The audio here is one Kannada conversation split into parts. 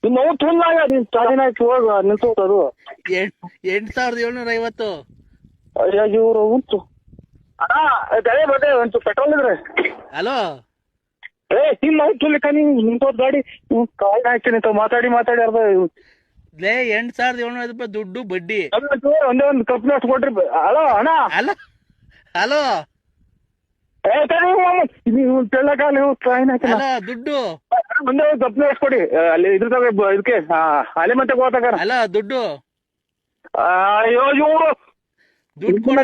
ನಿಮ್ಮ ಅವ್ರು ತುಲ್ಲಾಗ ನೀನ್ ಚಾದಿನ ಹಾಕಿ ಹೋಗ ನಿಂತೋದು 8750. ಅಯ್ಯ ಇವ್ರು ಉಂಟು ಅಣ್ಣ ಅದೇ ಬದೇ ಒಂಚೂರು ಪೆಟ್ರೋಲ್ ಇದ್ರೆ ಹಲೋ ನಿಮ್ಮ ಅವ್ರು ತುಲ್ಲಿಕ ನೀವು ನಿಂತೋದ್ ಗಾಡಿ ಕಾಲ್ ಹಾಕಿ ನಿಂತ ಮಾತಾಡಿ ಅರ್ಧ ಲೇ 8750 ರೂಪಾಯಿ ದುಡ್ಡು ಬಡ್ಡಿ. ಒಂದೇ ಒಂದು ಕಪ್ನ ಅಷ್ಟು ಕೊಟ್ರಿ. ಹಲೋ ಅಣ್ಣ ಹಲೋ ಹಲೋ ನೀವು ತೆಳ್ಳಕ ನೀವು ಕಾಯಿನ ಹಲೋ ದುಡ್ಡು ಒಂದೇ ಒಂದು ಕಪ್ನ ಅಷ್ಟು ಕೊಡಿ ಅಲ್ಲಿ ಇದ್ರ ಇದಕ್ಕೆ ಅಲೆ ಮತ್ತೆ ಹೋಗ್ತಾರ. ಹಲೋ ದುಡ್ಡು ಅಯ್ಯೋ ಇವರು ದುಡ್ಡು ಕೊಡ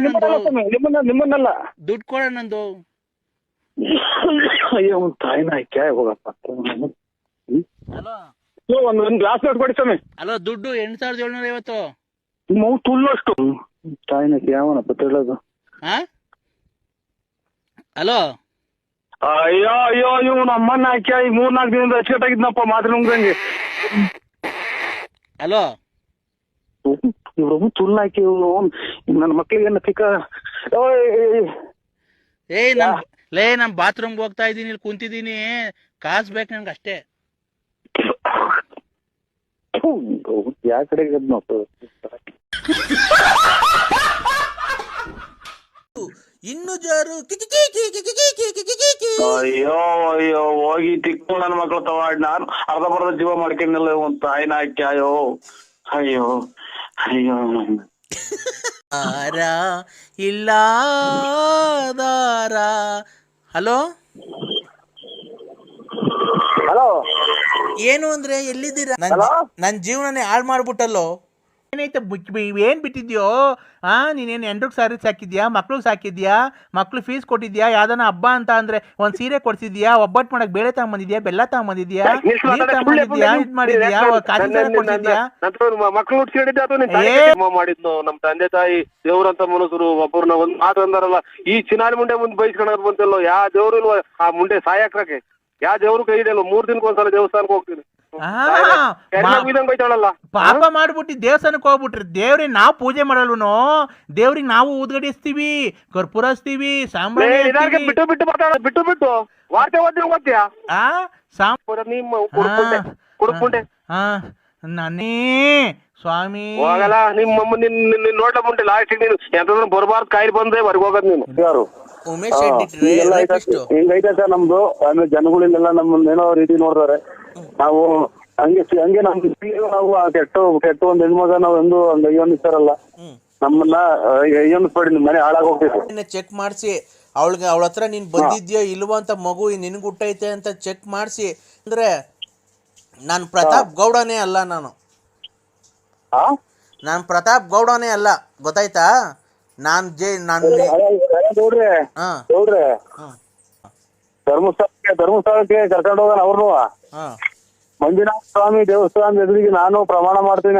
ನಿಮ್ಮನ್ನಲ್ಲ ದುಡ್ಡು ಕೊಡ ನಂದು. ಅಯ್ಯೋ ಒಂದು ತಾಯಿನ ಹಾಕಿ ಹೋಗಪ್ಪ. ಹಲೋ ಒಂದು ಗ್ಲಾಸ್ ನೋಟ್ ಕೊಡಿ ಸ್ವಾಮಿ. ಹಲೋ ದುಡ್ಡು 8750. ನಿಮ್ಮ ತುಳ್ಳಷ್ಟು ತಾಯಿನ ಯಾವನಪ್ಪ ತೆಳ್ಳದು. ಹಾ ಹಲೋ ಅಯ್ಯೋ ಅಯ್ಯೋ ಇವ್ ನಮ್ಮನ್ನ ಹಾಕಿ 3-4 ದಿನದಿಂದ ಅಚ್ಚುಕಟ್ಟಾಗಿದ್ನಪ್ಪ ಮಾತ್ರ ನುಂಗಂಗೆ. ಹಲೋ ಇವ್ರೊಬ್ಬ ತುಳ್ಳ ಹಾಕಿ ನನ್ನ ಮಕ್ಳಿಗೆ ಏನ ತಿಕ್ಕ. ನಮ್ ಬಾತ್ರೂಮ್ಗೆ ಹೋಗ್ತಾ ಇದ್ದೀನಿ, ಇಲ್ಲಿ ಕುಂತಿದ್ದೀನಿ, ಕಾಸು ಬೇಕು ನನ್ಗೆ ಅಷ್ಟೇ. ಯಾವ ಕಡೆಗೆ ಇನ್ನು ಜಾರು ಅಯ್ಯೋ ಅಯ್ಯೋ ಹೋಗಿ ತಿಕ್ಕು ನನ್ನ ಮಕ್ಳು ತವಾಡ್ ನಾನು ಅರ್ಧ ಜೀವ ಮಾಡ್ಕೊಂಡಿಲ್ಲ ಒಂದ್ ತಾಯಿನ ಹಾಕಿ. ಅಯ್ಯೋ ಅಯ್ಯೋ ಅಯ್ಯೋ ಇಲ್ಲ. ಹಲೋ ಹಲೋ ಏನು ಅಂದ್ರೆ ಎಲ್ಲಿದ್ದೀರಾ? ನನ್ ಜೀವನನೇ ಹಾಳು ಮಾಡ್ಬಿಟ್ಟಲ್ಲೋ. ಏನೈತೆ ಏನ್ ಬಿಟ್ಟಿದ್ಯೋ? ನೀನೇನು ಎಂಡ್ರಿಗೆ ಸಾರಿ ಸಾಕಿದ್ಯಾ, ಮಕ್ಳಿಗೆ ಸಾಕಿದ್ಯಾ, ಮಕ್ಳು ಫೀಸ್ ಕೊಟ್ಟಿದ್ಯಾ, ಯಾವ್ದಾನ ಹಬ್ಬ ಅಂತ ಅಂದ್ರೆ ಒಂದ್ ಸೀರೆ ಕೊಡ್ಸಿದ್ಯಾ, ಒಬ್ಬಟ್ಟು ಮಾಡಕ್ ಬೇಳೆ ತಗೊಂಬಂದಿದ್ಯಾ, ಬೆಲ್ಲ ತಗೊಂಬಂದಿದ್ಯಾ, ತಗೊಂಬಂದಿದ್ಯಾ, ಇದ್ ಮಾಡಿದ್ಯಾ, ಕೊಡ್ಸಿದ್ಯಾ? ಮಕ್ಳು ಮಾಡಿದ್ನು ನಮ್ ತಂದೆ ತಾಯಿ ದೇವ್ರಂತ ಮನುಷ್ಯರು. ಒಬ್ಬರನ್ನ ಒಂದ್ ಮಾತು ಅಂದಾರಲ್ಲ, ಈ ಚಿನಾರಿ ಮುಂಡೆ ಮುಂದೆ ಬೈಸ್ಕೊಳೋದು ಬಂತಿಲ್ಲ. ಯಾವ ದೇವ್ರು ಇಲ್ವ ಆ ಮುಂಡೆ ಸಾಯಕ್ರಕ್ಕೆ? ಯಾವ ದೇವ್ರು ಕೈ ಇದೆ? 3 ದಿನಕ್ಕೆ ಒಂದ್ಸಲ ದೇವಸ್ಥಾನಕ್ಕೆ ಹೋಗ್ತೀನಿ. ಪಾಪ ಮಾಡ್ಬಿಟ್ಟು ದೇವಸ್ಥಾನಕ್ಕೆ ಹೋಗ್ಬಿಟ್ರಿ. ದೇವ್ರಿಗೆ ನಾವು ಪೂಜೆ ಮಾಡಲ್ವನೋ? ದೇವ್ರಿಗೆ ನಾವು ಊದ್ಗಡಿಸ್ತೀವಿ, ಕರ್ಪೂರ ಹಚ್ತೀವಿ, ಸಾಂಬ್ರಾಣಿ ಬಿಟ್ಟು ವಾರ್ತೆ ಓದ್ತೀಯಾ? ನನ್ನೇ ಸ್ವಾಮಿ ಹೋಗಲ್ಲ ನಿಮ್ಮ ನೋಡ್ಲ ಮುಂಟೆ ಲಾಸ್ಟ್ ನೀನು ಎಂತ ಬರ್ಬಾರ್ದು ಕಾಯಿಲೆ ಬಂದ್ರೆ ಹೊರಗೆ ಹೋಗೋದು ನೀನು. ಯಾರು ಹಿಂಗೈತೆ ಸರ್ ನಮ್ದು. ಆಮೇಲೆ ಜನಗಳಿಗೆಲ್ಲ ನಮ್ಮನ್ನ ಏನೋ ರೀತಿ ನೋಡ್ತಾರೆ. ನಾವು ಹಂಗೆ ನಾವು ಕೆಟ್ಟ ಒಂದ್ ಹೆಣ್ಮಗ ನಾವು ಎಂದು ಒಂದ್ ಅಯ್ಯೋನಿಸ್ತಾರಲ್ಲ ನಮ್ಮನ್ನ ಅಯ್ಯೋನಿಸ್ಬೇಡಿ, ಮನೆ ಹಾಳಾಗ ಹೋಗ್ತೈತೆ. ಚೆಕ್ ಮಾಡಿಸಿ ಅವಳ ಹತ್ರ ನೀನ್ ಬಂದಿದ್ಯೋ ಇಲ್ವೋ ಅಂತ, ಮಗು ನಿನ್ಗೆ ಹುಟ್ಟೈತೆ ಅಂತ ಚೆಕ್ ಮಾಡಿಸಿ. ಅಂದ್ರೆ ನಾನು ಪ್ರತಾಪ್ ಗೌಡನೇ ಅಲ್ಲ, ನಾನು ಪ್ರತಾಪ್ ಗೌಡನೇ ಅಲ್ಲ, ಗೊತ್ತಾಯ್ತಾ? ನೋಡ್ರಿ ಧರ್ಮಸ್ಥಳಕ್ಕೆ ಕರ್ಕೊಂಡು ಹೋಗೋಣ ಅವ್ರನ್ನು. ಮಂಜುನಾಥ ಸ್ವಾಮಿ ದೇವಸ್ಥಾನದ ಎದುರಿಗೆ ನಾನು ಪ್ರಮಾಣ ಮಾಡ್ತೀನಿ.